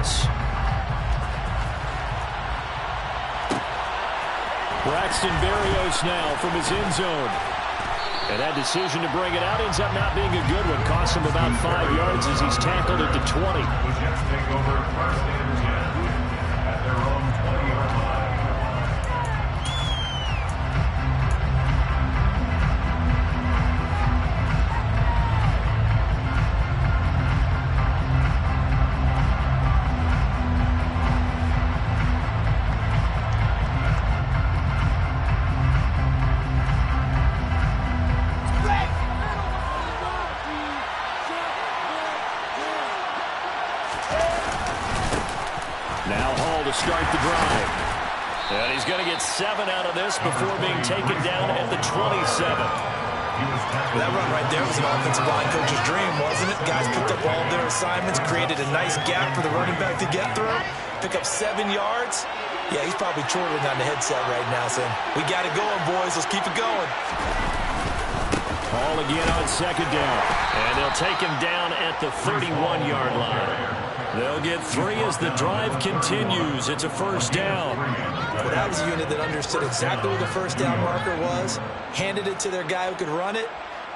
this. Braxton Berrios now from his end zone. And that decision to bring it out ends up not being a good one. Costs him about 5 yards as he's tackled at the 20. The Jets take over first and 10 at their own 20-yard line. Start the drive. And he's going to get 7 out of this before being taken down at the 27. That run right there was an offensive line coach's dream, wasn't it? Guys picked up all their assignments, created a nice gap for the running back to get through, pick up 7 yards. Yeah, he's probably chortling on the headset right now saying, we got it going, boys. Let's keep it going. Ball again on second down. And they'll take him down at the 31-yard line. They'll get 3 as the drive continues. It's a first down. Well, that was a unit that understood exactly where the first down marker was, handed it to their guy who could run it,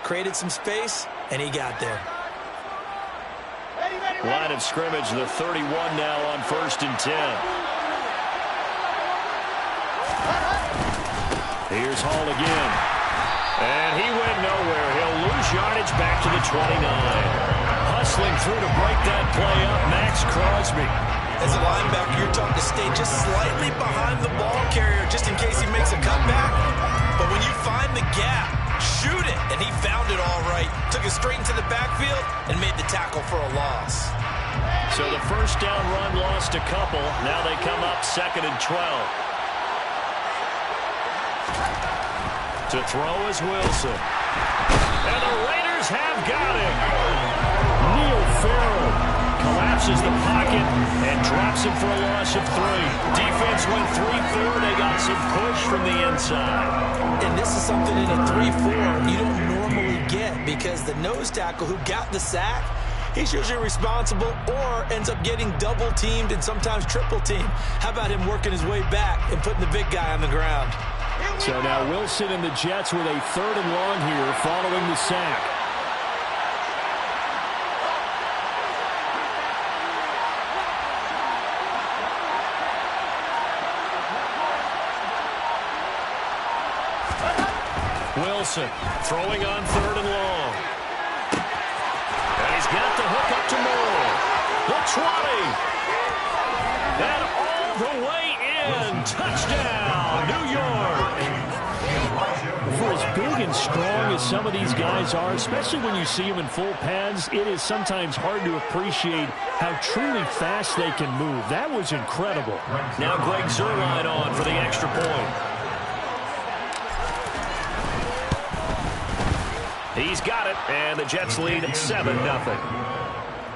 created some space, and he got there. Line of scrimmage, the 31 now on first and 10. Here's Hall again. And he went nowhere. He'll lose yardage back to the 29. Hustling through to break that play up, Max Crosby. As a linebacker, you're taught to stay just slightly behind the ball carrier just in case he makes a cutback. But when you find the gap, shoot it. And he found it all right. Took it straight into the backfield and made the tackle for a loss. So the first down run lost a couple. Now they come up 2nd and 12. To throw is Wilson. And the Raiders have got him. Neil Farrell collapses the pocket and drops him for a loss of 3. Defense went 3-4. They got some push from the inside. And this is something in a 3-4 you don't normally get because the nose tackle who got the sack, he's usually responsible or ends up getting double-teamed and sometimes triple-teamed. How about him working his way back and putting the big guy on the ground? So now Wilson and the Jets with a 3rd and long here following the sack. Wilson throwing on 3rd and long. And he's got the hook up to Moore. The 20. And all the way in. Touchdown, New York. For as big and strong as some of these guys are, especially when you see them in full pads, it is sometimes hard to appreciate how truly fast they can move. That was incredible. Now Greg Zuerlein on for the extra point. He's got it, and the Jets lead 7-0.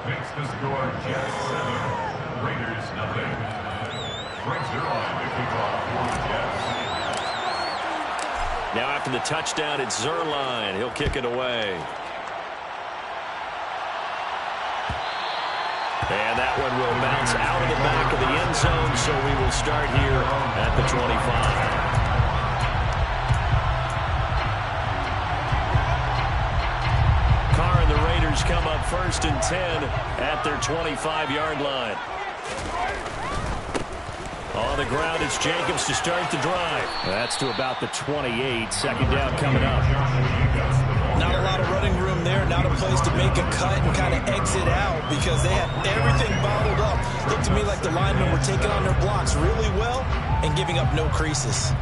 Makes the score Jets 7, Raiders 0. Greg Zuerlein to kick off for the Jets. Now after the touchdown, it's Zuerlein. He'll kick it away. And that one will bounce out of the back of the end zone, so we will start here at the 25. The Raiders come up 1st and 10 at their 25-yard line. On the ground, it's Jacobs to start the drive. That's to about the 28. 2nd down coming up. Not a lot of running room there. Not a place to make a cut and kind of exit out because they had everything bottled up. Looked to me like the linemen were taking on their blocks really well and giving up no creases.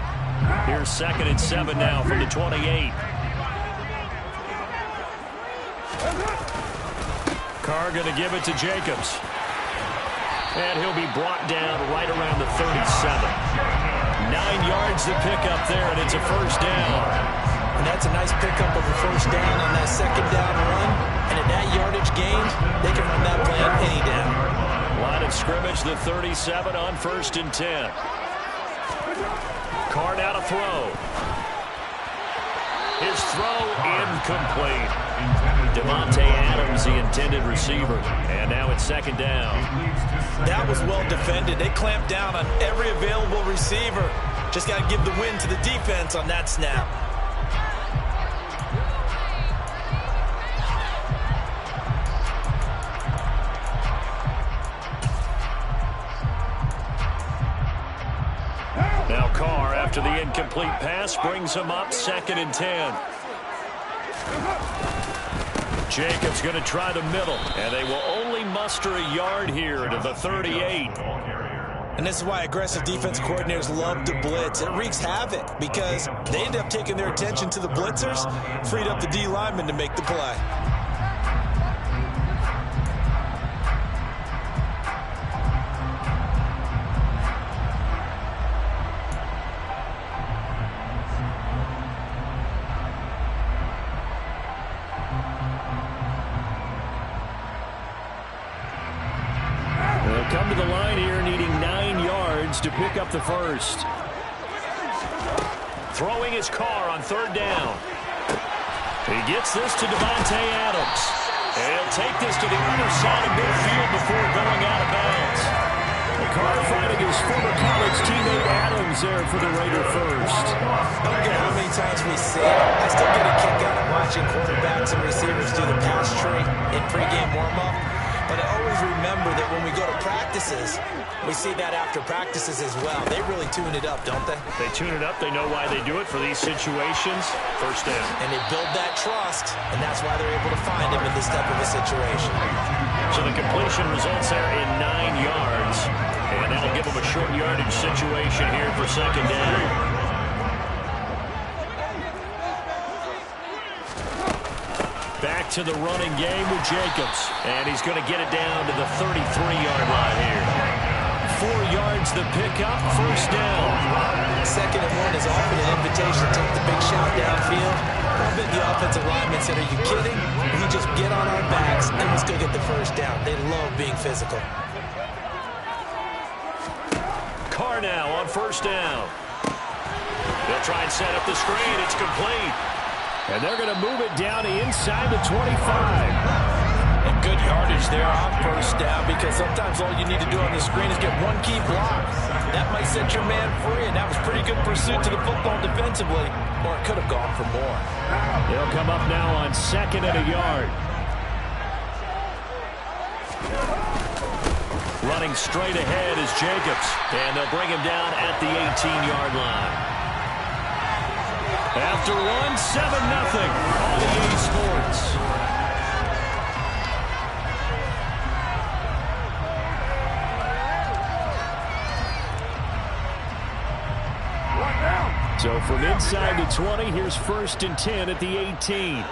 Here's 2nd and 7 now from the 28. Carr going to give it to Jacobs. And he'll be brought down right around the 37. 9 yards to pick up there, and it's a first down. And that's a nice pickup of a first down on that 2nd down run. And at that yardage gain, they can run that play on any down. Line of scrimmage, the 37 on 1st and 10. Carr now to throw. His First throw incomplete. Devontae Adams, the intended receiver. And now it's second down. That was well defended. They clamped down on every available receiver. Just got to give the win to the defense on that snap. Now Carr, after the incomplete pass, brings him up 2nd and 10. Jacobs going to try the middle, and they will only muster a yard here to the 38. And this is why aggressive defense coordinators love to blitz. It wreaks havoc because they end up taking their attention to the blitzers, freed up the D lineman to make the play. Come to the line here, needing 9 yards to pick up the first. Throwing his Carr on 3rd down. He gets this to Devontae Adams. And he'll take this to the other side of midfield before going out of bounds. Carr finding his former college teammate Adams there for the Raider first. I don't care how many times we see it. I still get a kick out of watching quarterbacks and receivers do the pass tree in pregame warm-up. But I always remember that when we go to practices, we see that after practices as well. They really tune it up, don't they? They tune it up. They know why they do it for these situations. First down. And they build that trust, and that's why they're able to find him in this type of a situation. So the completion results there in 9 yards. And that'll give them a short yardage situation here for 2nd down. Back to the running game with Jacobs. And he's going to get it down to the 33-yard line here. 4 yards the pickup, first down. 2nd and 1 is often an invitation to take the big shot downfield. I bet the offensive lineman said, are you kidding? We just get on our backs and let's go get the first down. They love being physical. Carr now on 1st down. They'll try and set up the screen. It's complete. And they're going to move it down inside the 25. And good yardage there on 1st down because sometimes all you need to do on the screen is get one key block. That might set your man free, and that was pretty good pursuit to the football defensively, or it could have gone for more. They'll come up now on 2nd and a yard. Running straight ahead is Jacobs, and they'll bring him down at the 18-yard line. After 1, 7-0 on EA Sports. So from inside the 20, here's 1st and 10 at the 18.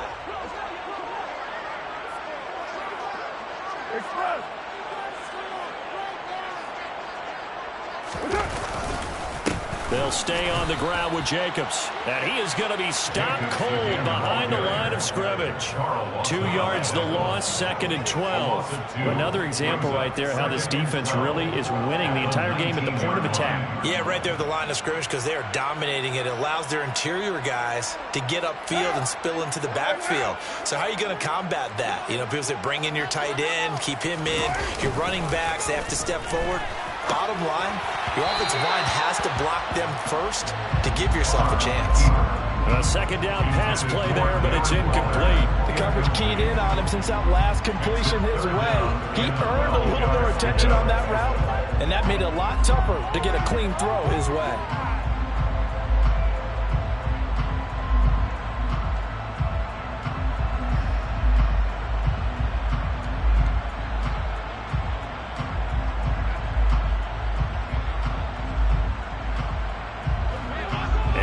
They'll stay on the ground with Jacobs. And he is going to be stopped cold behind the line of scrimmage. 2 yards the loss, 2nd and 12. Another example right there how this defense really is winning the entire game at the point of attack. Yeah, right there at the line of scrimmage because they are dominating it. It allows their interior guys to get upfield and spill into the backfield. So how are you going to combat that? You know, people say bring in your tight end, keep him in. Your running backs, they have to step forward. Bottom line, your offensive line has to block them first to give yourself a chance. A 2nd down pass play there, but it's incomplete. The coverage keyed in on him since that last completion his way. He earned a little more attention on that route, and that made it a lot tougher to get a clean throw his way.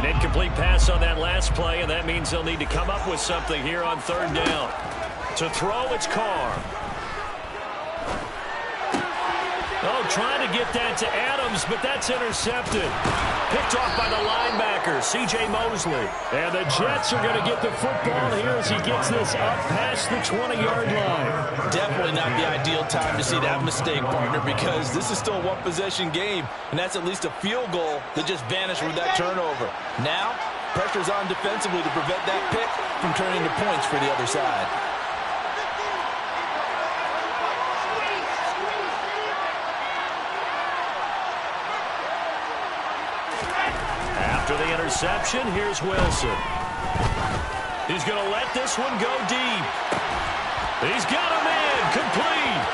Incomplete pass on that last play, and that means they'll need to come up with something here on 3rd down. To throw, it's Carr. Oh, trying to get that to Adams, but that's intercepted. Picked off by the linebacker, C.J. Mosley. And the Jets are going to get the football here as he gets this up past the 20-yard line. Definitely not the ideal time to see that mistake, partner, because this is still a one-possession game, and that's at least a field goal that just vanished with that turnover. Now, Pressure's on defensively to prevent that pick from turning into points for the other side. After the interception, here's Wilson. He's going to let this one go deep. He's got him in, complete.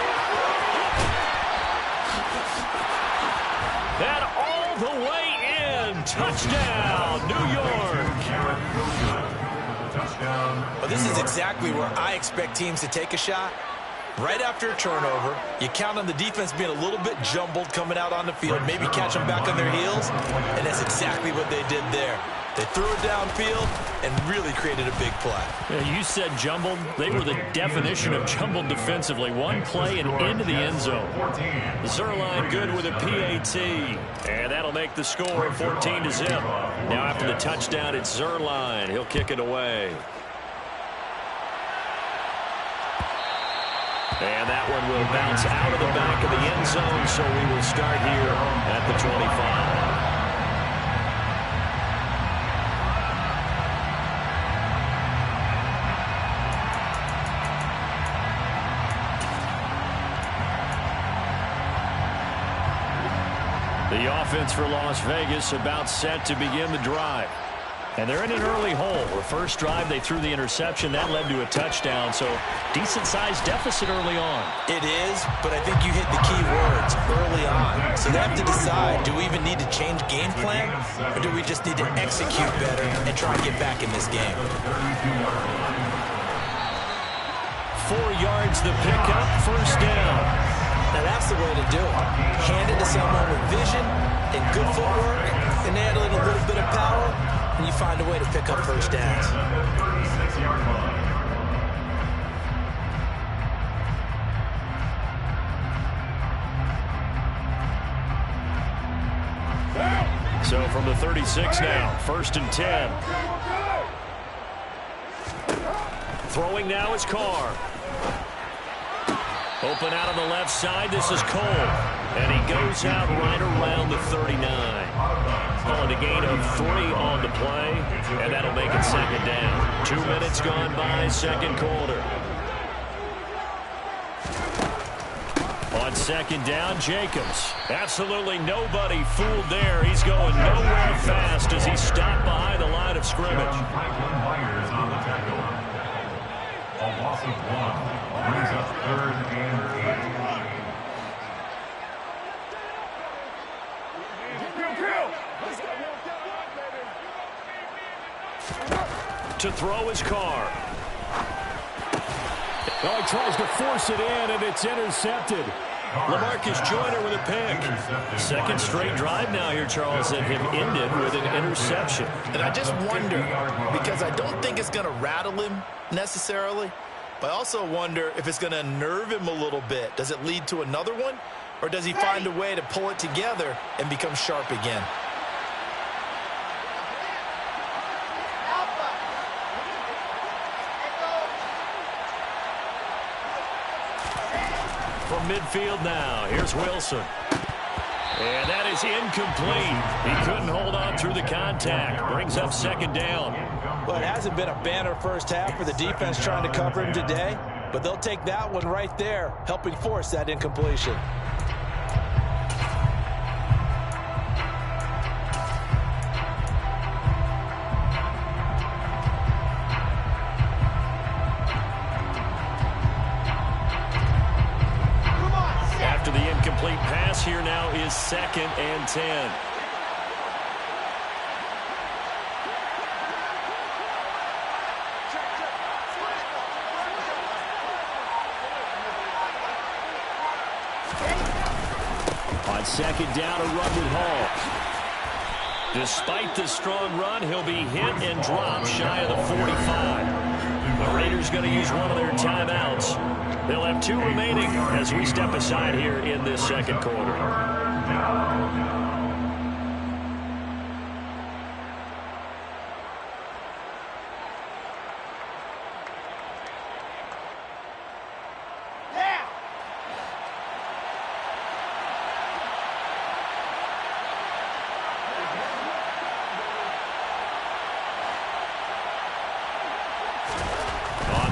And all the way in, touchdown, New York. Well, this is exactly where I expect teams to take a shot. Right after a turnover, you count on the defense being a little bit jumbled coming out on the field, maybe catch them back on their heels, and that's exactly what they did there. They threw it downfield and really created a big play. Yeah, you said jumbled. They were the definition of jumbled defensively. One play and into the end zone. Zerline good with a PAT. And that'll make the score 14-0. Now after the touchdown, it's Zerline. He'll kick it away. And that one will bounce out of the back of the end zone, so we will start here at the 25. The offense for Las Vegas about set to begin the drive. And they're in an early hole. The first drive, they threw the interception. That led to a touchdown, so decent-sized deficit early on. It is, but I think you hit the key words early on. So they have to decide, do we even need to change game plan, or do we just need to execute better and try and get back in this game? 4 yards the pickup, first down. Now that's the way to do it. Hand it to someone with vision and good footwork, and add a little bit of power, and you find a way to pick up first downs. So from the 36 now, 1st and 10. Throwing now is Carr. Open out on the left side, this is Cole. And he goes out right around the 39. Calling a gain of 3 on the play, and that'll make it second down. 2 minutes gone by, second quarter. On second down, Jacobs. Absolutely nobody fooled there. He's going nowhere fast as he stopped behind the line of scrimmage. Franklin Myers on the tackle. A loss of 1 brings up 3rd and 8. To throw his Carr. Oh, he tries to force it in, and it's intercepted. LaMarcus Joyner with a pick. Second straight drive now here, Charles, and him ended with an interception. And I just wonder, because I don't think it's going to rattle him necessarily, but I also wonder if it's going to nerve him a little bit. Does it lead to another one, or does he find a way to pull it together and become sharp again? From midfield now, here's Wilson. And that is incomplete. He couldn't hold on through the contact. Brings up second down. Well, it hasn't been a banner first half for the defense trying to cover him today, but they'll take that one right there, helping force that incompletion. After the incomplete pass, here now is 2nd and 10. On second down, a run with Hall. Despite the strong run, he'll be hit and dropped shy of the 45. The Raiders going to use one of their timeouts. They'll have 2 remaining as we step aside here in this second quarter.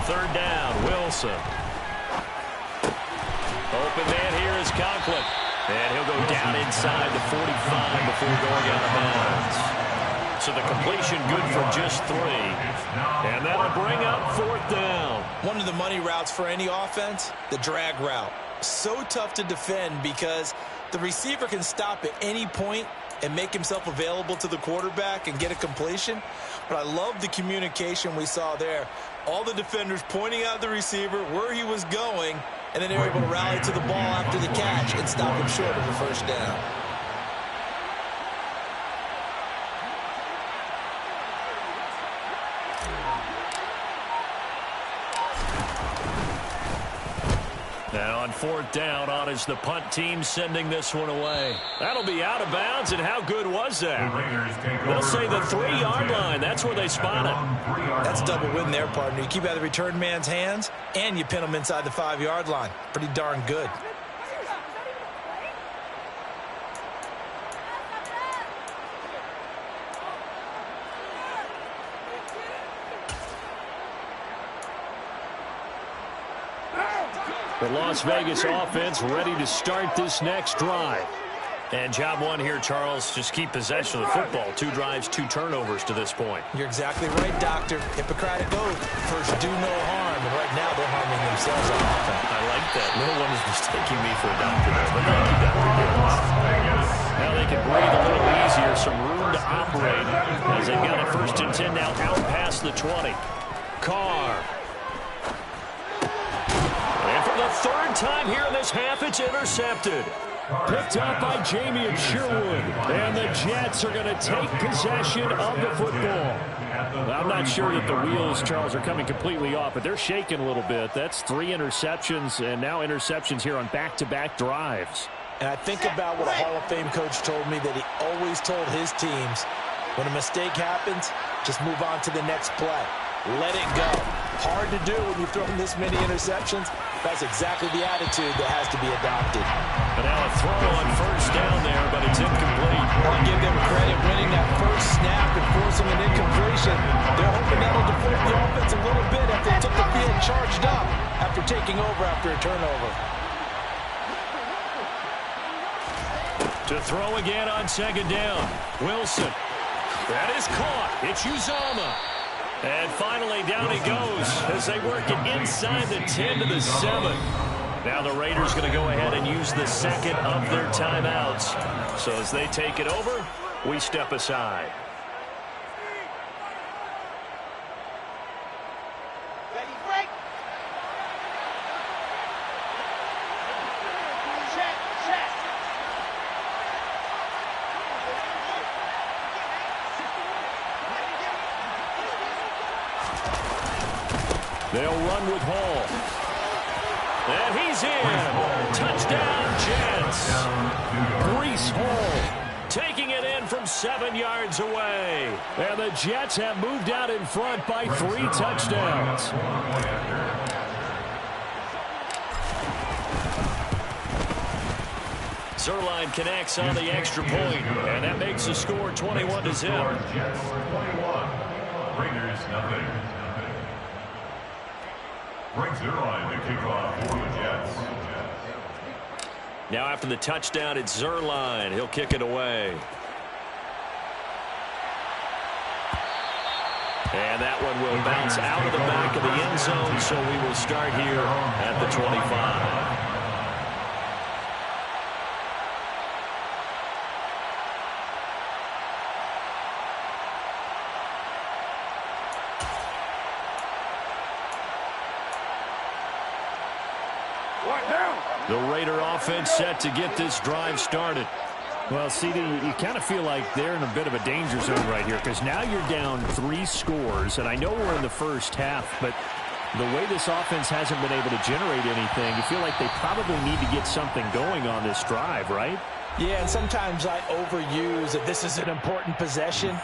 third down. Wilson. Open man here is Conklin. And he'll go down inside the 45 before going out of bounds. So the completion good for just 3. And that'll bring up fourth down. One of the money routes for any offense, the drag route. So tough to defend because the receiver can stop at any point and make himself available to the quarterback and get a completion. But I love the communication we saw there. All the defenders pointing out the receiver, where he was going, and then they were able to rally to the ball after the catch and stop him short of the first down. Now on fourth down, on is the punt team sending this one away. That'll be out of bounds, and how good was that? They'll say the 3-yard line. That's where they spot it. That's a double win there, partner. You keep out of the return man's hands, and you pin him inside the 5-yard line. Pretty darn good. The Las Vegas offense ready to start this next drive. And job one here, Charles, just keep possession of the football. 2 drives, 2 turnovers to this point. You're exactly right, Doctor. Hippocratic oath. First, do no harm. And right now, they're harming themselves on offense. I like that. No one is mistaking me for a doctor there, but thank you, Dr. Gibbons. Now they can breathe a little easier. Some room to operate as they've got a 1st and 10 now out past the 20. Carr. And for the 3rd time here in this half, it's intercepted. Picked up by Jamie and Sherwood. And the Jets are going to take possession of the football. I'm not sure that the wheels, Charles, are coming completely off, but they're shaking a little bit. That's 3 interceptions, and now interceptions here on back-to-back drives. And I think about what a Hall of Fame coach told me, that he always told his teams, when a mistake happens, just move on to the next play. Let it go. Hard to do when you've thrown this many interceptions. That's exactly the attitude that has to be adopted. But now a throw on 1st down there, but it's incomplete. I'll give them credit winning that first snap and forcing an incompletion. They're hoping that'll deflate the offense a little bit after they took the field charged up after taking over after a turnover. To throw again on 2nd down. Wilson. That is caught. It's Uzomah. And finally, down he goes as they work it inside the 10 to the 7. Now the Raiders going to go ahead and use the 2nd of their timeouts. So as they take it over, we step aside. They'll run with Hall. And he's in. Touchdown, Jets. Breece Hall taking it in from 7 yards away. And the Jets have moved out in front by 3 touchdowns. Zerline connects on the extra point, and that makes the score 21-0. Jets 21. Raiders nothing. Frank Zerline to kick off for the Jets. Now after the touchdown, it's Zerline. He'll kick it away. And that one will bounce out of the back of the end zone, so we will start here at the 25. The Raider offense set to get this drive started. Well, CD, you kind of feel like they're in a bit of a danger zone right here because now you're down 3 scores, and I know we're in the first half, but the way this offense hasn't been able to generate anything, you feel like they probably need to get something going on this drive, right? Yeah, and sometimes I overuse that this is an important possession.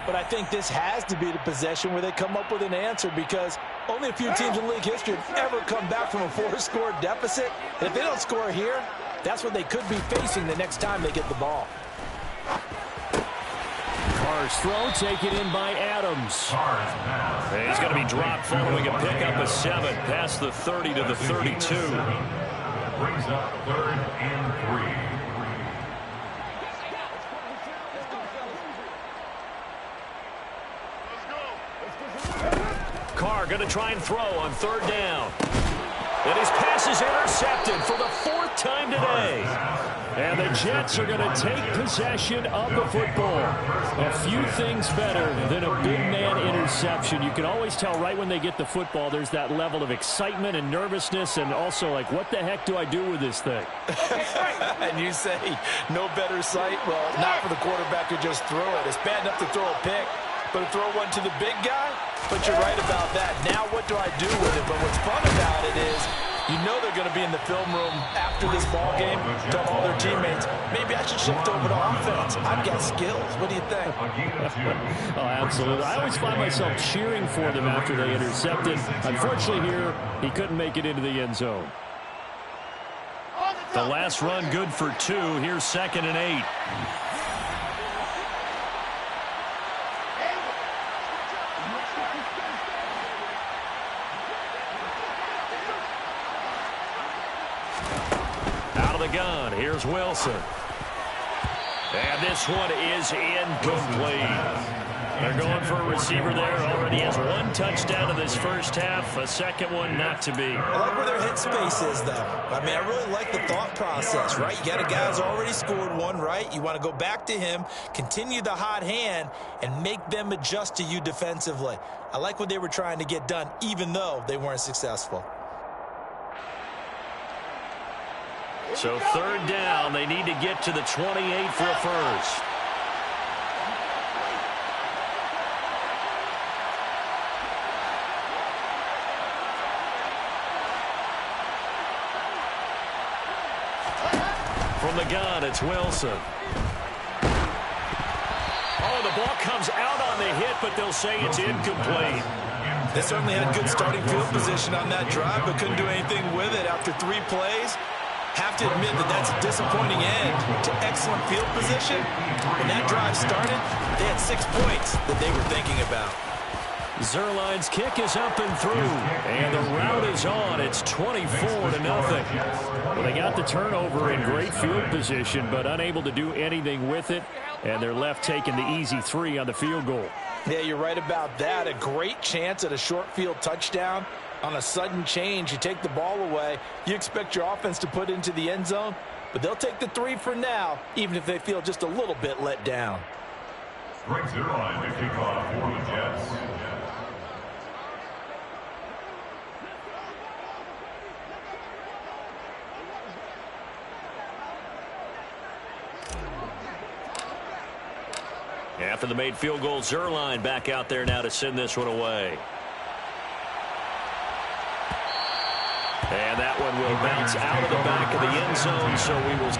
But I think this has to be the possession where they come up with an answer, because only a few teams in league history have ever come back from a 4-score deficit. And if they don't score here, that's what they could be facing the next time they get the ball. Carr Carr's throw taken in by Adams. And he's going to be dropped following a pickup of 7 past the 30 to the 32. Brings up 3rd and 3. Carr going to try and throw on 3rd down. And his pass is intercepted for the 4th time today. And the Jets are going to take possession of the football. A few things better than a big man interception. You can always tell right when they get the football, there's that level of excitement and nervousness, and also like, what the heck do I do with this thing? And you say no better sight? Well, not for the quarterback to just throw it. It's bad enough to throw a pick, but to throw one to the big guy? But you're right about that. Now what do I do with it? But what's fun about it is you know they're going to be in the film room after this ball game, tell all their teammates, maybe I should shift over to offense. I've got skills. What do you think? Oh, absolutely. I always find myself cheering for them after they intercepted. Unfortunately here, he couldn't make it into the end zone. The last run good for 2. Here's 2nd and 8. Gun. Here's Wilson. And this one is incomplete. They're going for a receiver there. Already has 1 touchdown in this first half. A second one not to be. I like where their hit space is, though. I mean, I really like the thought process, right? You got a guy who's already scored 1, right? You want to go back to him, continue the hot hand, and make them adjust to you defensively. I like what they were trying to get done, even though they weren't successful. So 3rd down, they need to get to the 28 for a first. From the gun, it's Wilson. Oh, the ball comes out on the hit, but they'll say it's incomplete. They certainly had good starting field position on that drive, but couldn't do anything with it after 3 plays. Have to admit that that's a disappointing end to excellent field position. When that drive started, they had 6 points that they were thinking about. Zuerlein's kick is up and through, and the route is on. It's 24-0. Well, they got the turnover in great field position, but unable to do anything with it, and they're left taking the easy 3 on the field goal. Yeah, you're right about that. A great chance at a short field touchdown. On a sudden change, you take the ball away. You expect your offense to put into the end zone, but they'll take the 3 for now, even if they feel just a little bit let down. Brings their line to kick off for the Jets. After the made field goal, Zuerlein back out there now to send this one away. And that one will bounce out of the back of the end zone, so we will...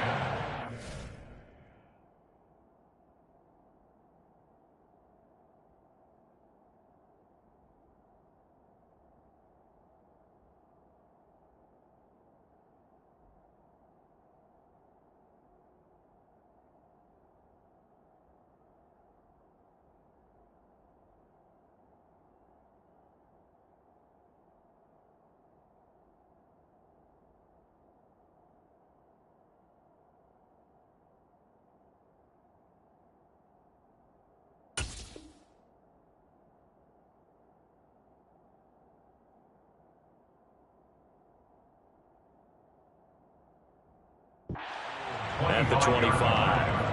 At the 25.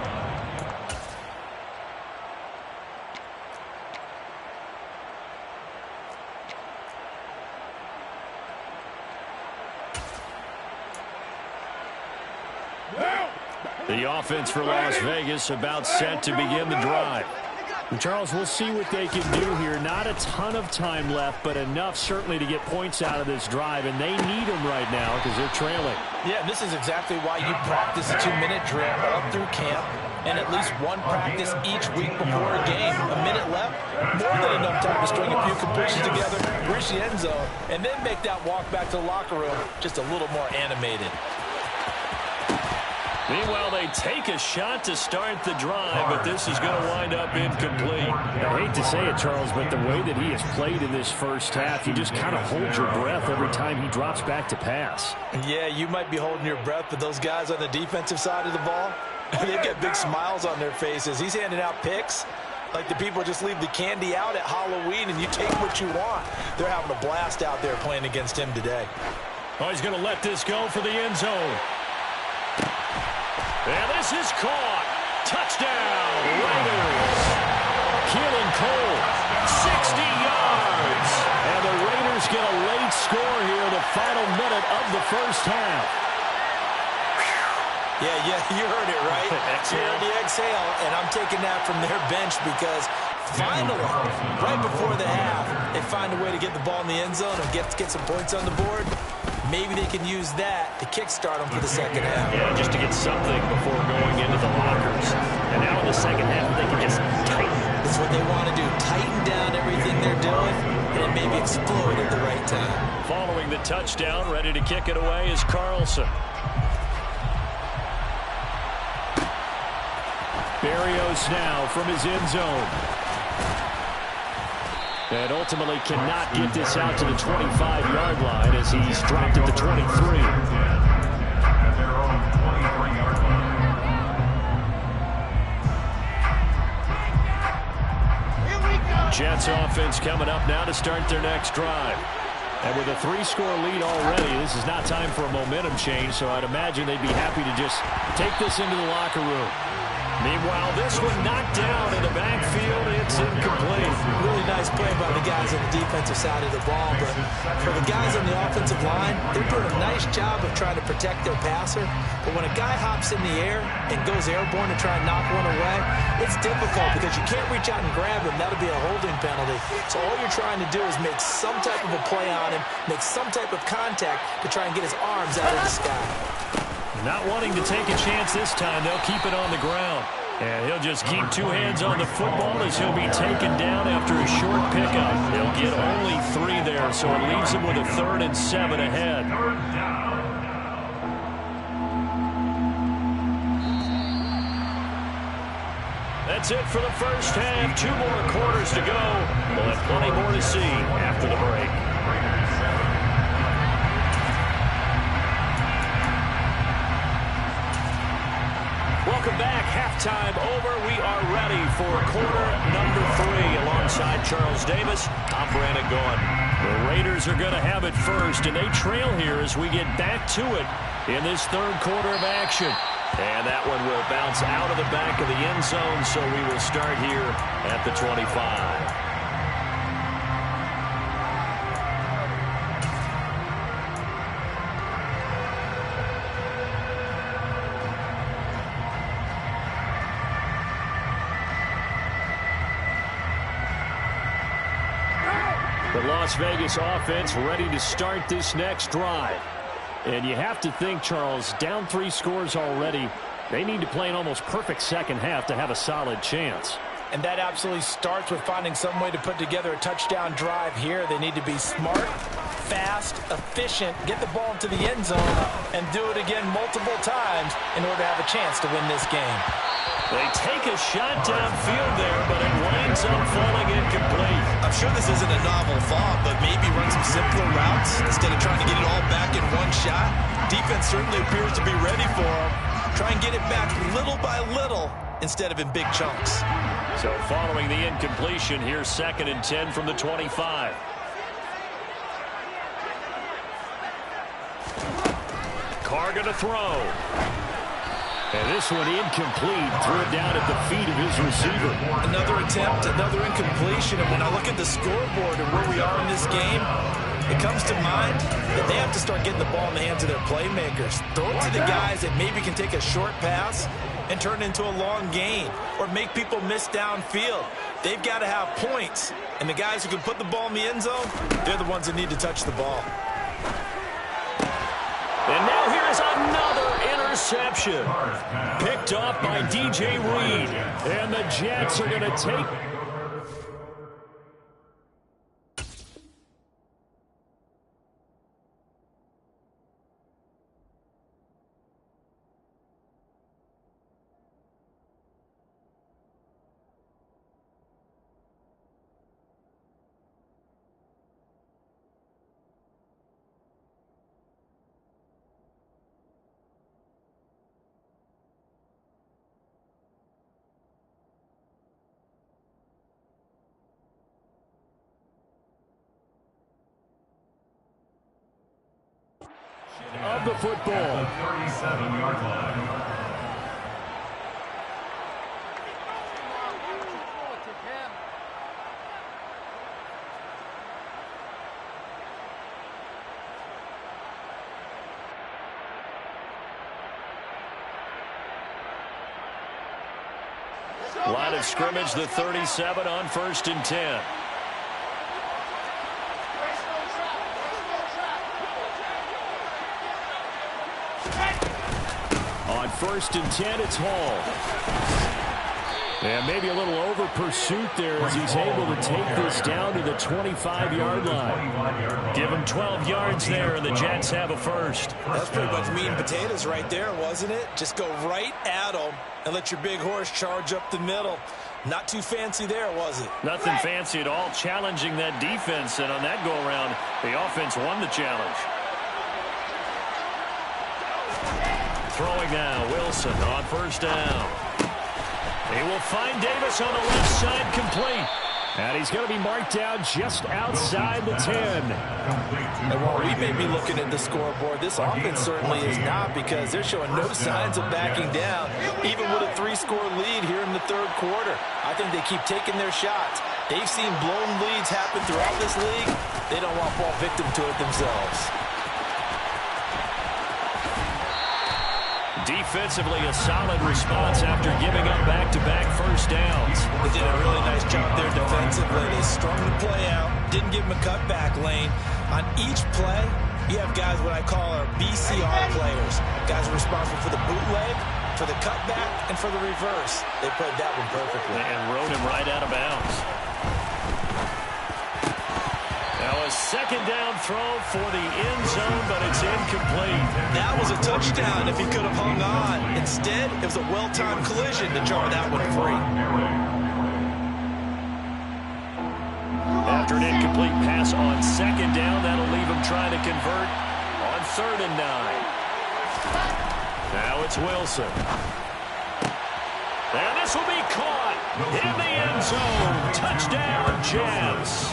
The offense for Las Vegas about set to begin the drive. And Charles, we'll see what they can do here. Not a ton of time left, but enough certainly to get points out of this drive, and they need them right now because they're trailing. Yeah, this is exactly why you practice a 2-minute drill all through camp and at least one practice each week before a game. A minute left, more than enough time to string a few completions together, reach the end zone, and then make that walk back to the locker room just a little more animated. Meanwhile, they take a shot to start the drive, but this is going to wind up incomplete. I hate to say it, Charles, but the way that he has played in this first half, you just kind of hold your breath every time he drops back to pass. Yeah, you might be holding your breath, but those guys on the defensive side of the ball, they've got big smiles on their faces. He's handing out picks like the people just leave the candy out at Halloween and you take what you want. They're having a blast out there playing against him today. Oh, he's going to let this go for the end zone. And this is caught. Touchdown, Raiders. Keelan Cole, 60 yards. And the Raiders get a late score here, the final minute of the first half. Yeah, you heard it, right? You heard the exhale, and I'm taking that from their bench because finally, right before the half, they find a way to get the ball in the end zone and get some points on the board. Maybe they can use that to kickstart them for the second half. Yeah, just to get something before going into the lockers. And now in the second half, they can just tighten. That's what they want to do, tighten down everything they're doing, and then maybe explode at the right time. Following the touchdown, ready to kick it away is Carlson. Berrios now from his end zone. And ultimately cannot get this out to the 25-yard line as he's dropped at the 23. At their own 23-yard line. Jets offense coming up now to start their next drive. And with a 3-score lead already, this is not time for a momentum change, so I'd imagine they'd be happy to just take this into the locker room. Meanwhile, this one knocked down in the backfield. It's incomplete. Really nice play by the guys on the defensive side of the ball, but for the guys on the offensive line, they're doing a nice job of trying to protect their passer. But when a guy hops in the air and goes airborne to try and knock one away, it's difficult because you can't reach out and grab him. That'll be a holding penalty. So all you're trying to do is make some type of a play on him, make some type of contact to try and get his arms out of the sky. Not wanting to take a chance this time, they'll keep it on the ground. And he'll just keep 2 hands on the football as he'll be taken down after a short pickup. He'll get only 3 there, so it leaves him with a 3rd and 7 ahead. That's it for the first half. 2 more quarters to go. We'll have plenty more to see after the break. Welcome back. Halftime over. We are ready for quarter number 3. Alongside Charles Davis, I'm Brandon Gaughan. The Raiders are going to have it first, and they trail here as we get back to it in this 3rd quarter of action. And that one will bounce out of the back of the end zone, so we will start here at the 25. The Las Vegas offense ready to start this next drive. And you have to think, Charles, down 3 scores already. They need to play an almost perfect second half to have a solid chance. And that absolutely starts with finding some way to put together a touchdown drive here. They need to be smart, fast, efficient, get the ball into the end zone, and do it again multiple times in order to have a chance to win this game. They take a shot downfield there, but it winds up falling incomplete. I'm sure this isn't a novel thought, but maybe run some simpler routes instead of trying to get it all back in one shot. Defense certainly appears to be ready for them. Try and get it back little by little instead of in big chunks. So following the incompletion, here's 2nd and 10 from the 25. Carr going to throw. And this one incomplete. Threw it down at the feet of his receiver. Another attempt, another incompletion. And when I look at the scoreboard and where we are in this game, it comes to mind that they have to start getting the ball in the hands of their playmakers. Throw it to the guys that maybe can take a short pass and turn it into a long gain or make people miss downfield. They've got to have points. And the guys who can put the ball in the end zone, they're the ones that need to touch the ball. And now here's another interception. Picked off by DJ Reed. And the Jets are going to take... have the football. At the 37-yard line. Line of scrimmage, the 37 on 1st and 10. On 1st and 10, it's Hall. And maybe a little over pursuit there as he's able to take this down to the 25-yard line. Give him 12 yards there, and the Jets have a first. That's pretty much meat and potatoes right there, wasn't it? Just go right at them and let your big horse charge up the middle. Not too fancy there, was it? Nothing fancy at all, challenging that defense, and on that go-around, the offense won the challenge. Throwing now, Wilson on 1st down. He will find Davis on the left side, complete. And he's going to be marked down just outside the 10. And while we may be looking at the scoreboard, this offense certainly is not, because they're showing no signs of backing down, even with a 3-score lead here in the 3rd quarter. I think they keep taking their shots. They've seen blown leads happen throughout this league. They don't want to fall victim to it themselves. Defensively, a solid response after giving up back-to-back first downs. They did a really nice job there defensively. They strung the play out, didn't give them a cutback lane. On each play, you have guys what I call our BCR players. Guys are responsible for the bootleg, for the cutback, and for the reverse. They played that one perfectly. And rode him right out of bounds. Now a 2nd down throw for the end zone, but it's incomplete. That was a touchdown if he could have hung on. Instead, it was a well-timed collision to jar that one free. After an incomplete pass on 2nd down, that'll leave him trying to convert on 3rd and 9. Now it's Wilson. And this will be caught in the end zone. Touchdown, Jets.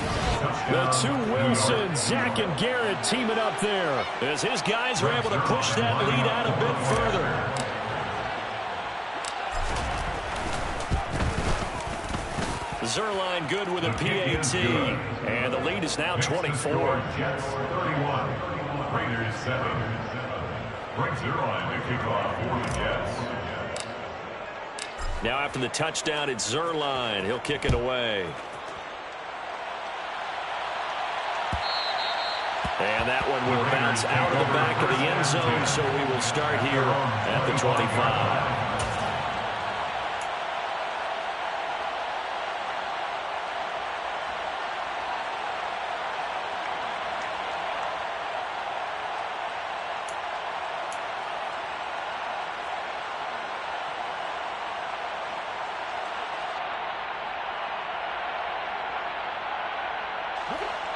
The two Wilsons, Zach and Garrett, teaming up there as his guys are able to push that lead out a bit further. Zerline good with a PAT, and the lead is now 24. Jets 31, Raiders 7. Frank Zerline to kick off for the Jets. Now after the touchdown, it's Zerline. He'll kick it away. And that one will bounce out of the back of the end zone, so we will start here at the 25.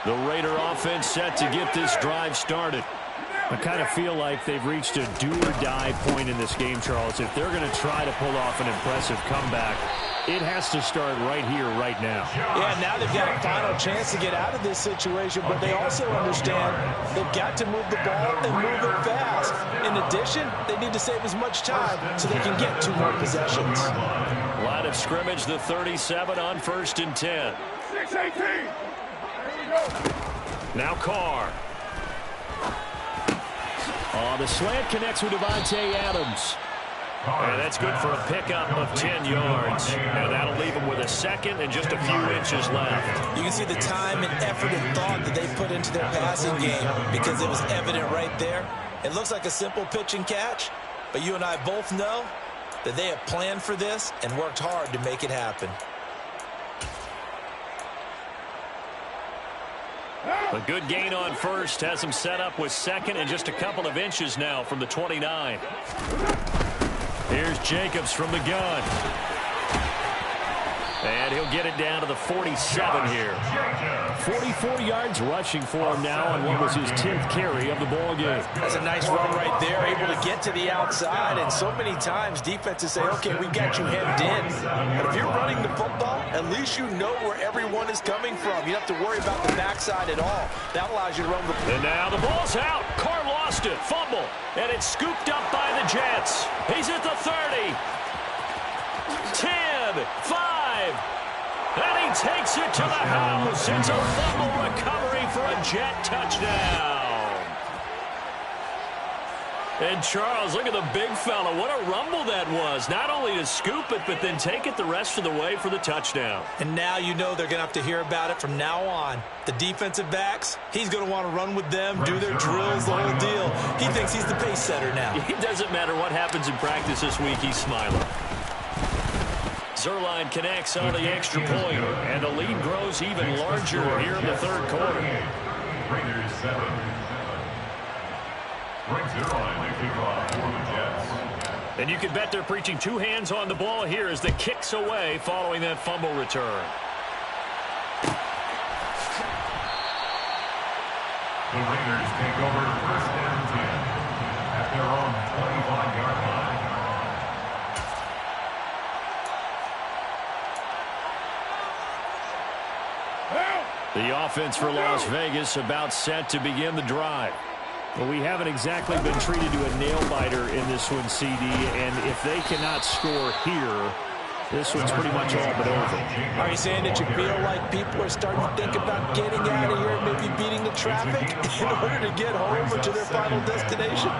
The Raider offense set to get this drive started. I kind of feel like they've reached a do-or-die point in this game, Charles. If they're going to try to pull off an impressive comeback, it has to start right here, right now. Yeah, now they've got a final chance to get out of this situation, but they also understand they've got to move the ball and move it fast. In addition, they need to save as much time so they can get 2 more possessions. Line of scrimmage, the 37 on 1st and 10. 6-18. Now Carr. The slant connects with Devontae Adams. And that's good for a pickup of 10 yards. And that'll leave him with a 2nd and just a few inches left. You can see the time and effort and thought that they put into their passing game because it was evident right there. It looks like a simple pitch and catch, but you and I both know that they have planned for this and worked hard to make it happen. A good gain on 1st has him set up with 2nd and just a couple of inches now from the 29. Here's Jacobs from the gun. And he'll get it down to the 47 here. 44 yards rushing for him now on what was his 10th carry of the ball game. That's a nice run right there, able to get to the outside. And so many times defenses say, okay, we got you hemmed in. But if you're running the football, at least you know where everyone is coming from. You don't have to worry about the backside at all. That allows you to run the And now the ball's out. Carr lost it. Fumble. And it's scooped up by the Jets. He's at the 30. 10, 5. And he takes it to the house. It's a fumble recovery for a Jet touchdown. And Charles, look at the big fella. What a rumble that was. Not only to scoop it, but then take it the rest of the way for the touchdown. And now you know they're going to have to hear about it from now on. The defensive backs, he's going to want to run with them, do their drills, the whole deal. He thinks he's the pace setter now. It doesn't matter what happens in practice this week, he's smiling. Zerline connects on the extra point, and the lead grows even larger here in the third quarter. Raiders 7. Frank Zerline, the kickoff for the Jets. And you can bet they're preaching two hands on the ball here as the kicks away following that fumble return. The Raiders take over first and 10 at their own 25-yard line. The offense for Las Vegas about set to begin the drive. Well, we haven't exactly been treated to a nail-biter in this one, CD, and if they cannot score here, this one's pretty much all but over. Are you saying that you feel like people are starting to think about getting out of here, maybe beating the traffic in order to get home or to their final destination?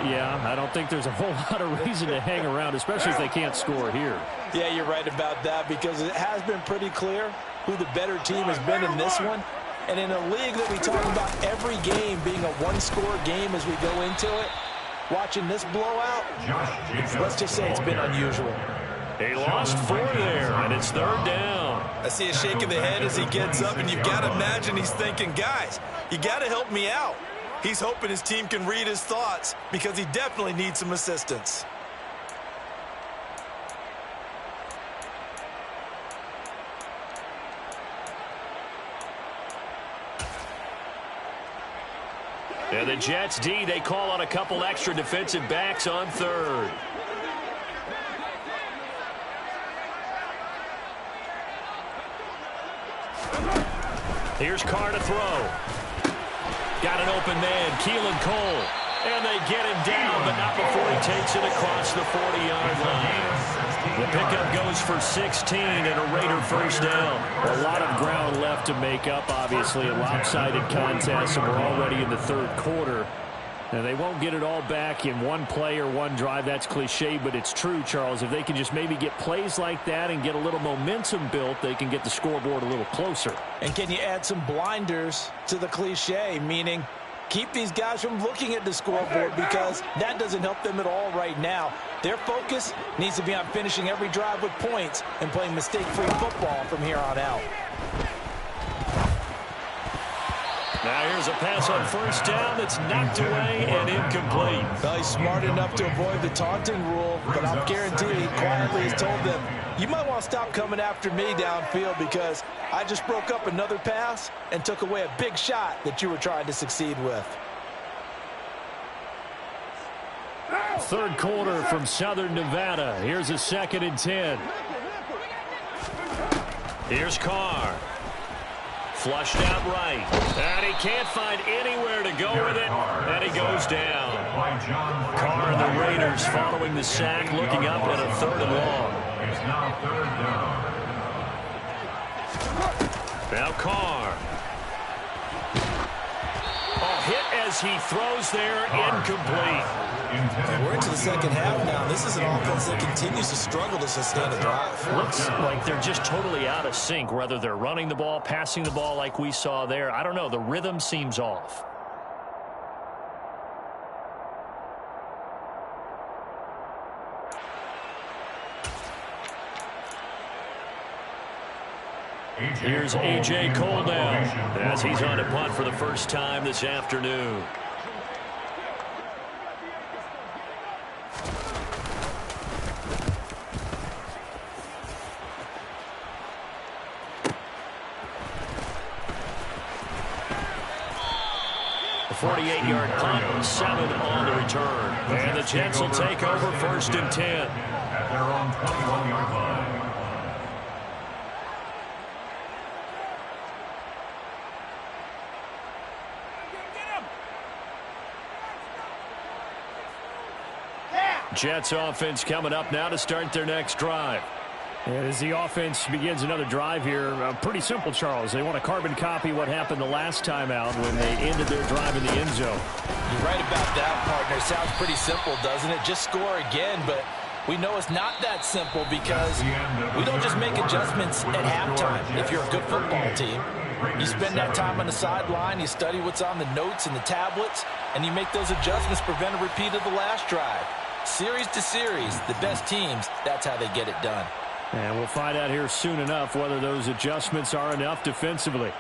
Yeah, I don't think there's a whole lot of reason to hang around, especially if they can't score here. Yeah, you're right about that because it has been pretty clear who the better team has been in this one. And in a league that we talk about every game being a one-score game as we go into it, watching this blowout, let's just say it's been unusual. They lost 4 there, and it's third down. I see a shake of the head as he gets up, and you've got to imagine he's thinking, guys, you got to help me out. He's hoping his team can read his thoughts because he definitely needs some assistance. And the Jets D, they call on a couple extra defensive backs on third. Here's Carr to throw. Got an open man, Keelan Cole. And they get him down, but not before he takes it across the 40-yard line. The pickup goes for 16 and a Raider first down. A lot of ground left to make up, obviously. A lopsided contest, and we're already in the third quarter. And they won't get it all back in one play or one drive. That's cliche, but it's true, Charles. If they can just maybe get plays like that and get a little momentum built, they can get the scoreboard a little closer. And can you add some blinders to the cliche, meaning keep these guys from looking at the scoreboard because that doesn't help them at all right now. Their focus needs to be on finishing every drive with points and playing mistake-free football from here on out. Now here's a pass on first down that's knocked away and incomplete. Well, he's smart enough to avoid the taunting rule, but I'm guaranteed he quietly has told them, you might want to stop coming after me downfield because I just broke up another pass and took away a big shot that you were trying to succeed with. Third quarter from Southern Nevada. Here's a 2nd and 10. Here's Carr. Flushed out right. And he can't find anywhere to go with it. And he goes down. Carr and the Raiders following the sack, looking up at a 3rd and long. It's now 3rd down. Now Carr. Oh, hit as he throws there, incomplete. We're into the second half now. This is an offense that continues to struggle to sustain a drive. Looks like they're just totally out of sync, whether they're running the ball, passing the ball like we saw there. I don't know. The rhythm seems off. Here's A.J. Cole now as he's on a punt for the first time this afternoon. A 48-yard punt, 7 on the return. And the Jets will take over 1st and 10. At their own 21-yard line. Jets offense coming up now to start their next drive. And as the offense begins another drive here, pretty simple, Charles. They want to carbon copy what happened the last time out when they ended their drive in the end zone. You're right about that, partner. Sounds pretty simple, doesn't it? Just score again, but we know it's not that simple because we don't just make adjustments at halftime if you're a good football team. You spend that time on the sideline, you study what's on the notes and the tablets, and you make those adjustments, prevent a repeat of the last drive. Series to series, the best teams, that's how they get it done. And we'll find out here soon enough whether those adjustments are enough defensively.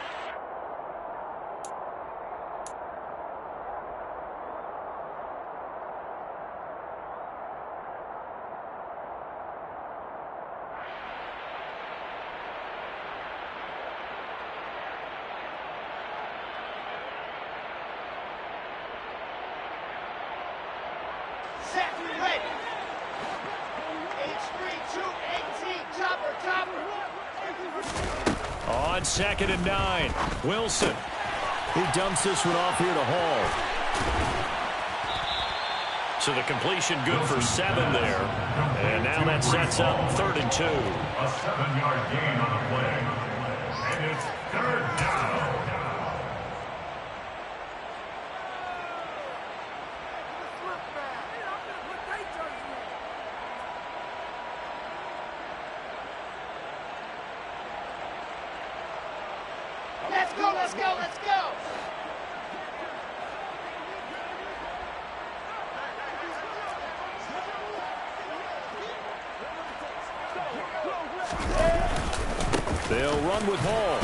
On 2nd and 9, Wilson. He dumps this one off here to Hall. So the completion good for 7 there. And now that sets up 3rd and 2. A 7-yard gain on the play. And it's 3rd down. Let's go, let's go! They'll run with Hall.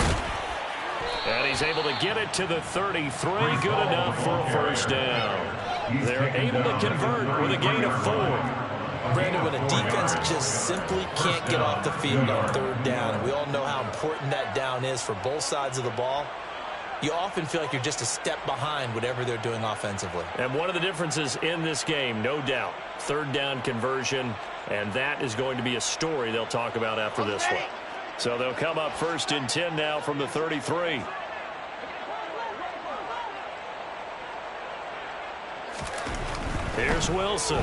And he's able to get it to the 33. Good enough for a 1st down. They're able to convert with a gain of 4. Brandon, when a defense just simply can't get off the field on 3rd down, and we all know how important that down is for both sides of the ball, you often feel like you're just a step behind whatever they're doing offensively. And one of the differences in this game, no doubt, 3rd down conversion, and that is going to be a story they'll talk about after this one. So they'll come up 1st and 10 now from the 33. Here's Wilson.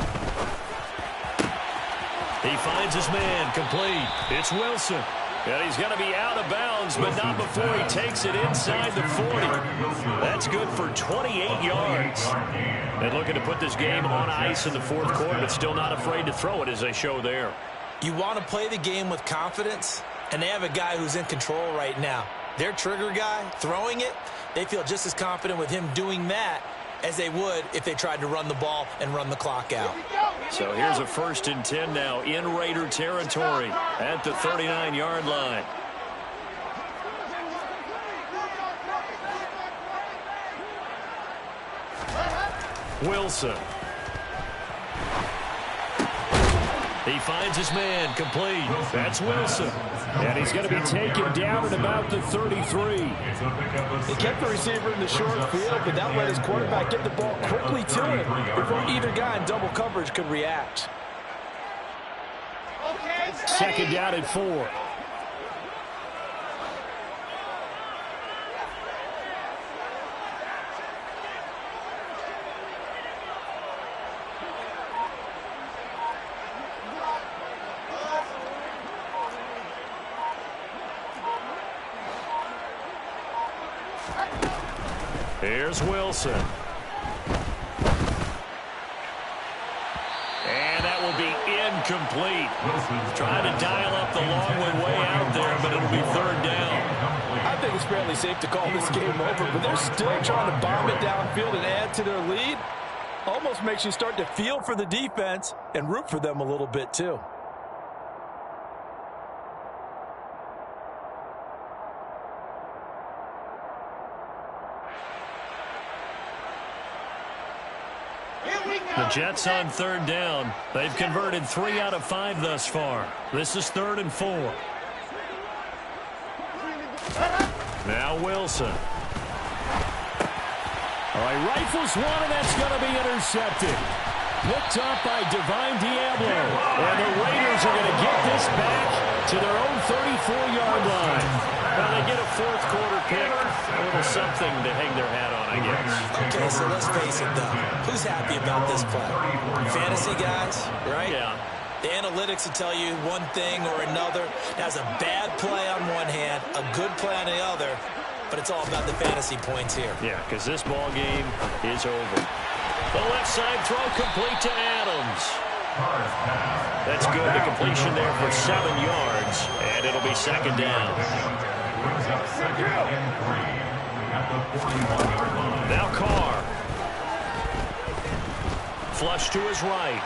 He finds his man, complete. It's Wilson. And he's going to be out of bounds, but not before he takes it inside the 40. That's good for 28 yards. And looking to put this game on ice in the 4th quarter, but still not afraid to throw it as they show there. You want to play the game with confidence, and they have a guy who's in control right now. Their trigger guy, throwing it, they feel just as confident with him doing that as they would if they tried to run the ball and run the clock out. So here's a 1st and 10 now in Raider territory at the 39-yard line. Wilson. He finds his man, complete. That's Wilson. And he's going to be taken down at about the 33. He kept the receiver in the short field, but that let his quarterback get the ball quickly to him before either guy in double coverage could react. 2nd down and 4. Here's Wilson. And that will be incomplete. Trying to dial up the long one way out there, but it'll be 3rd down. I think it's fairly safe to call this game over, but they're still trying to bomb it downfield and add to their lead. Almost makes you start to feel for the defense and root for them a little bit too. The Jets on 3rd down. They've converted 3 out of 5 thus far. This is 3rd and 4. Now Wilson. All right, rifles one, and that's going to be intercepted. Picked up by Divine Diablo. And the Raiders are going to get this back to their own 34-yard line. Well, they get a fourth quarter pick. A little something to hang their hat on, I guess. Okay, so let's face it, though. Who's happy about this play? Fantasy guys, right? Yeah. The analytics will tell you one thing or another. That's a bad play on one hand, a good play on the other, but it's all about the fantasy points here. Yeah, because this ball game is over. The left side throw complete to Adams. That's good. The completion there for 7 yards, and it'll be second down. Now Carr. Flush to his right.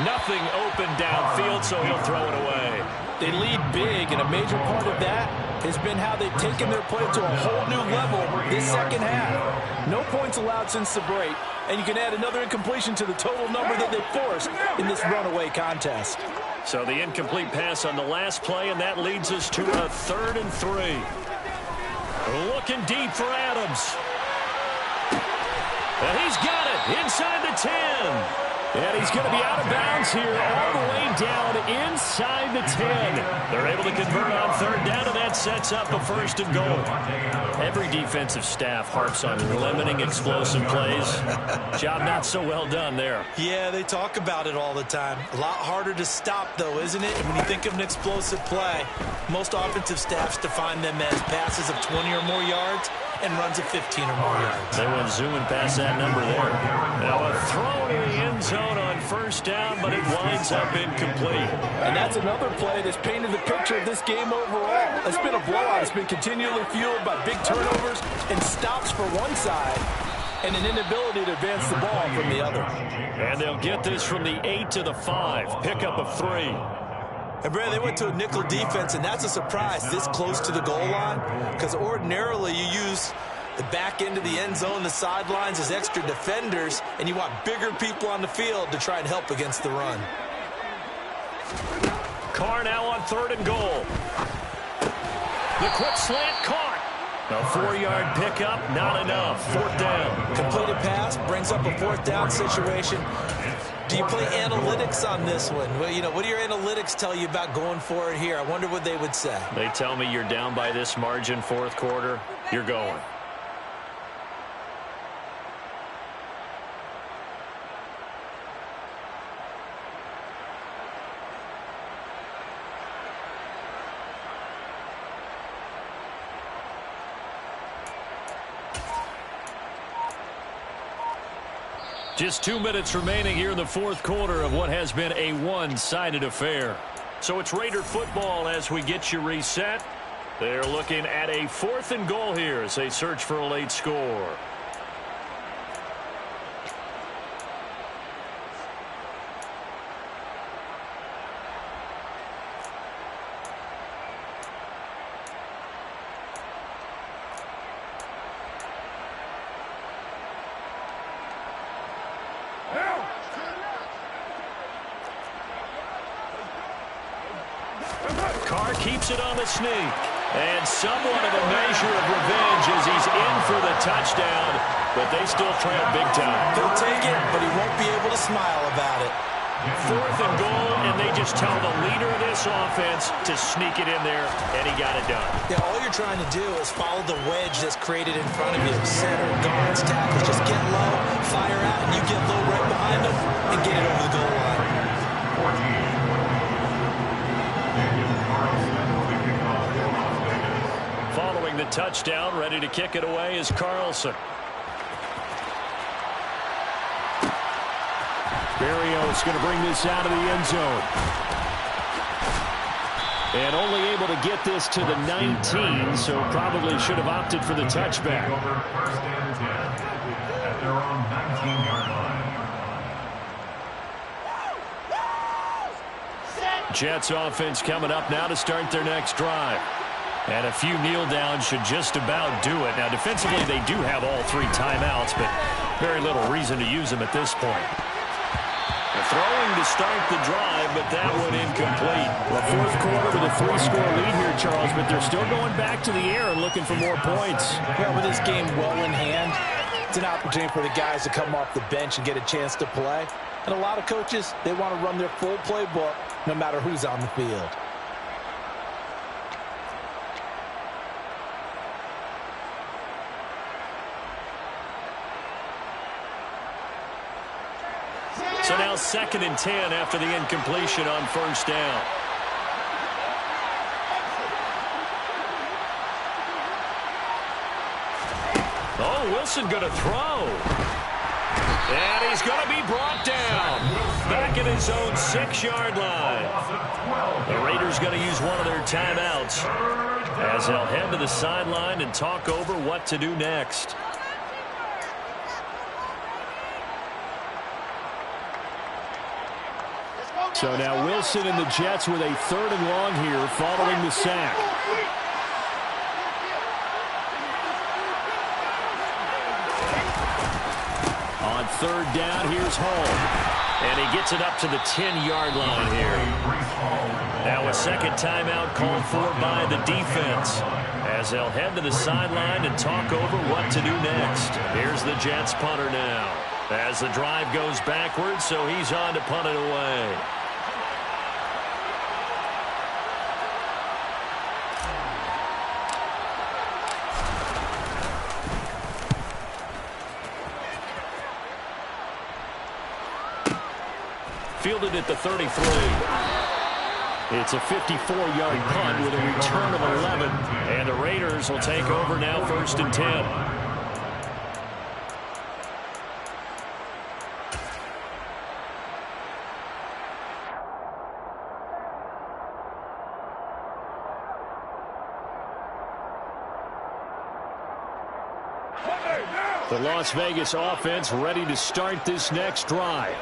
Nothing open downfield, so he'll throw it away. They lead big, and a major part of that has been how they've taken their play to a whole new level this second half. No points allowed since the break, and you can add another incompletion to the total number that they forced in this runaway contest. So the incomplete pass on the last play, and that leads us to a 3rd and 3. Looking deep for Adams. And he's got it inside the 10. And he's going to be out of bounds here all the way down inside the 10. They're able to convert on 3rd down, and that sets up a 1st and goal. Every defensive staff harps on limiting explosive plays. Job not so well done there. Yeah, they talk about it all the time. A lot harder to stop, though, isn't it? And when you think of an explosive play, most offensive staffs define them as passes of 20 or more yards and runs of 15 or more yards. They went zooming past that number there. Now a throw to the end zone on 1st down, but it winds up incomplete. And that's another play that's painted the picture of this game overall. It's been a blowout. It's been continually fueled by big turnovers and stops for one side and an inability to advance the ball from the other. And they'll get this from the 8 to the 5. Pickup of 3. And, Brad, they went to a nickel defense, and that's a surprise this close to the goal line, because ordinarily you use the back end of the end zone, the sidelines as extra defenders, and you want bigger people on the field to try and help against the run. Carr now on 3rd and goal. The quick slant caught. A 4-yard pickup, not enough. 4th down. Completed pass brings up a 4th down situation. Do you play analytics on this one? Well, you know, what do your analytics tell you about going for it here? I wonder what they would say. They tell me you're down by this margin 4th quarter. You're going. Just 2 minutes remaining here in the 4th quarter of what has been a one-sided affair. So it's Raider football as we get you reset. They're looking at a 4th and goal here as they search for a late score. Carr keeps it on the sneak. And somewhat of a measure of revenge as he's in for the touchdown, but they still trail big time. He'll take it, but he won't be able to smile about it. 4th and goal, and they just tell the leader of this offense to sneak it in there, and he got it done. Yeah, all you're trying to do is follow the wedge that's created in front of you. Center, guards, tackles, just get low, fire out, and you get low right behind them and get it over the goal line. 14. Following the touchdown, ready to kick it away is Carlson. Berrios going to bring this out of the end zone. And only able to get this to the 19, so probably should have opted for the touchback. Over 1st and 10 at their own 19-yard line. Jets offense coming up now to start their next drive. And a few kneel downs should just about do it. Now, defensively, they do have all 3 timeouts, but very little reason to use them at this point. Throwing to start the drive, but that one incomplete. Well, fourth quarter with a 3-score lead here, Charles, but they're still going back to the air and looking for more points. Well, with this game well in hand, it's an opportunity for the guys to come off the bench and get a chance to play. And a lot of coaches, they want to run their full playbook no matter who's on the field. So now 2nd and 10 after the incompletion on first down. Oh, Wilson going to throw. And he's going to be brought down. Back at his own 6-yard line. The Raiders going to use one of their timeouts as they'll head to the sideline and talk over what to do next. So now Wilson and the Jets with a 3rd and long here following the sack. On 3rd down, here's Hall. And he gets it up to the 10-yard line here. Now a 2nd timeout called for by the defense as they'll head to the sideline and talk over what to do next. Here's the Jets punter now as the drive goes backwards, so he's on to punt it away. Fielded at the 33. It's a 54-yard punt with a return of 11. And the Raiders will take over now 1st and 10. The Las Vegas offense ready to start this next drive.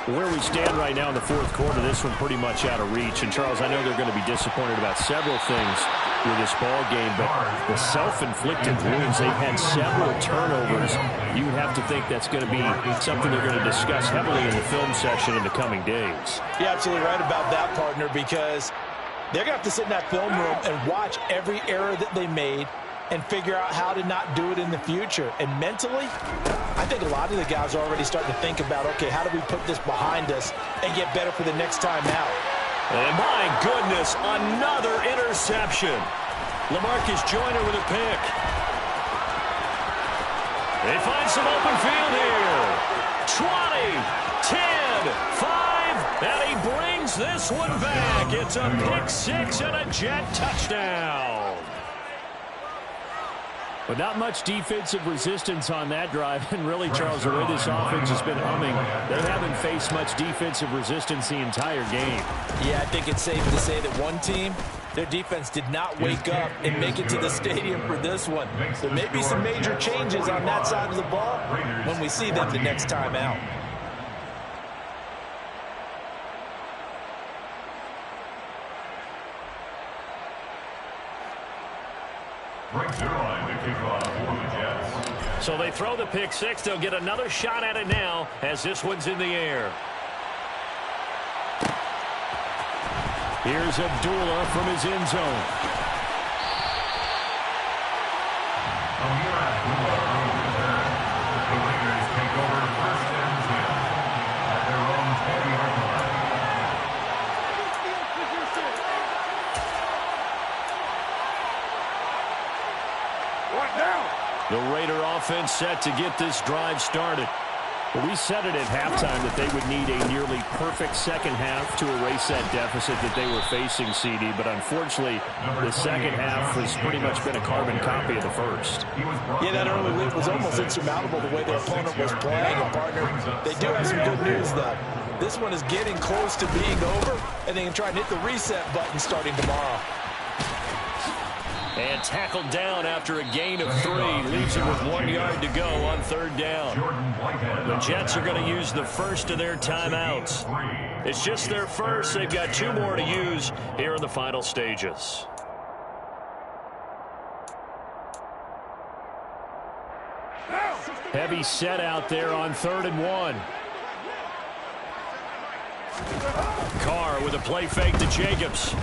Where we stand right now in the 4th quarter, this one pretty much out of reach. And, Charles, I know they're going to be disappointed about several things with this ball game, but the self-inflicted wounds, they've had several turnovers. You would have to think that's going to be something they're going to discuss heavily in the film session in the coming days. You're absolutely right about that, partner, because they're going to have to sit in that film room and watch every error that they made and figure out how to not do it in the future. And mentally, I think a lot of the guys are already starting to think about, okay, how do we put this behind us and get better for the next time out? And my goodness, another interception. LaMarcus Joyner with a pick. They find some open field here. 20, 10, 5, and he brings this one back. It's a pick 6 and a Jet touchdown. But not much defensive resistance on that drive. And really, Charles, the way this offense has been humming, they haven't faced much defensive resistance the entire game. Yeah, I think it's safe to say that one team, their defense did not wake up and make it to the stadium for this one. There may be some major changes on that side of the ball when we see them the next time out. So they throw the pick 6. They'll get another shot at it now as this one's in the air. Here's Abdullah from his end zone. The Raiders take over 1st and 10 at their own 20-yard line. The Raider offense set to get this drive started. Well, we said it at halftime that they would need a nearly perfect second half to erase that deficit that they were facing, CD. But unfortunately, the second half has pretty much been a carbon copy of the first. Yeah, that early lead was almost insurmountable the way their opponent was playing. And, partner, they do have some good news, though. This one is getting close to being over, and they can try and hit the reset button starting tomorrow. And tackled down after a gain of 3. Leaves him with 1 yard to go on 3rd down. The Jets are going to use the first of their timeouts. It's just their first. They've got 2 more to use here in the final stages. Heavy set out there on 3rd and 1. Carr with a play fake to Jacobs.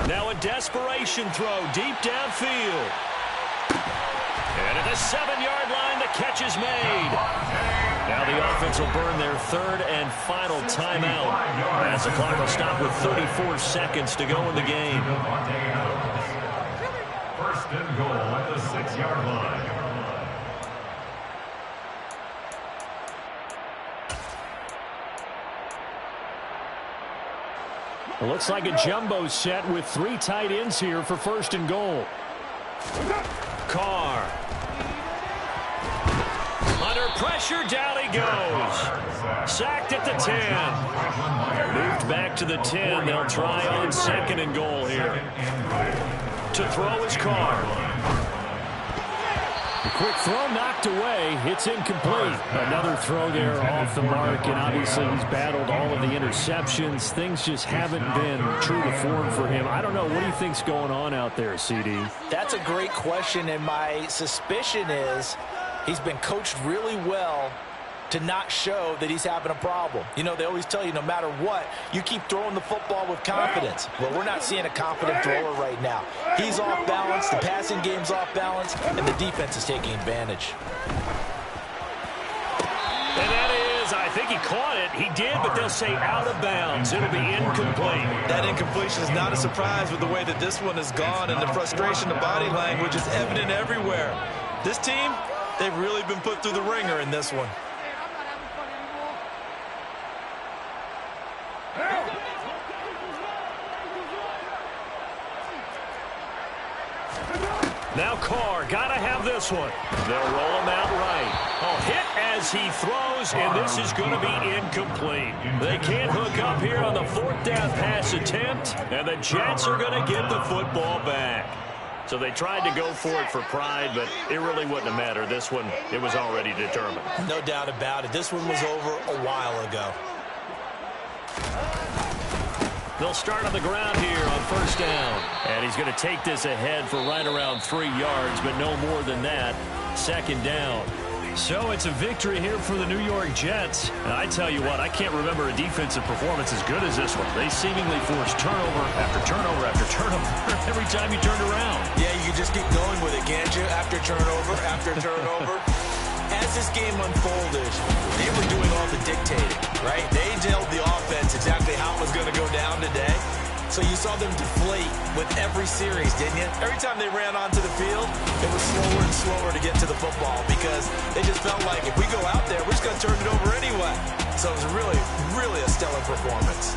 Now a desperation throw deep downfield. And at the 7-yard line, the catch is made. Now the offense will burn their third and final timeout as the clock will stop with 34 seconds to go in the game. First and goal at the 6-yard line. It looks like a jumbo set with 3 tight ends here for first and goal. Carr. Under pressure, down he goes. Sacked at the 10. Moved back to the 10. They'll try on second and goal here. To throw is Carr. The quick throw knocked away. It's incomplete. Another throw there off the mark, and obviously he's battled all of the interceptions. Things just haven't been true to form for him. I don't know. What do you think's going on out there, CD? That's a great question, and my suspicion is he's been coached really well to not show that he's having a problem. You know, they always tell you no matter what, you keep throwing the football with confidence. Well, we're not seeing a confident thrower right now. He's off balance, the passing game's off balance, and the defense is taking advantage. And that is, I think he caught it. He did, but they'll say out of bounds. It'll be incomplete. That incompletion is not a surprise with the way that this one has gone, and the frustration, the body language is evident everywhere. This team, they've really been put through the ringer in this one. Now Carr, gotta have this one. They'll roll him out right. Oh, hit as he throws, and this is going to be incomplete. They can't hook up here on the 4th down pass attempt, and the Jets are going to get the football back. So they tried to go for it for pride, but it really wouldn't have mattered. This one, it was already determined. No doubt about it. This one was over a while ago. They'll start on the ground here on first down. And he's going to take this ahead for right around 3 yards, but no more than that. Second down. So it's a victory here for the New York Jets. And I tell you what, I can't remember a defensive performance as good as this one. They seemingly forced turnover after turnover after turnover every time you turned around. Yeah, you can just keep going with it, can't you? After turnover, after turnover. As this game unfolded, they were doing all the dictating, right? They told the offense exactly how it was going to go down today. So you saw them deflate with every series, didn't you? Every time they ran onto the field, it was slower and slower to get to the football because they just felt like if we go out there, we're just going to turn it over anyway. So it was really, really a stellar performance.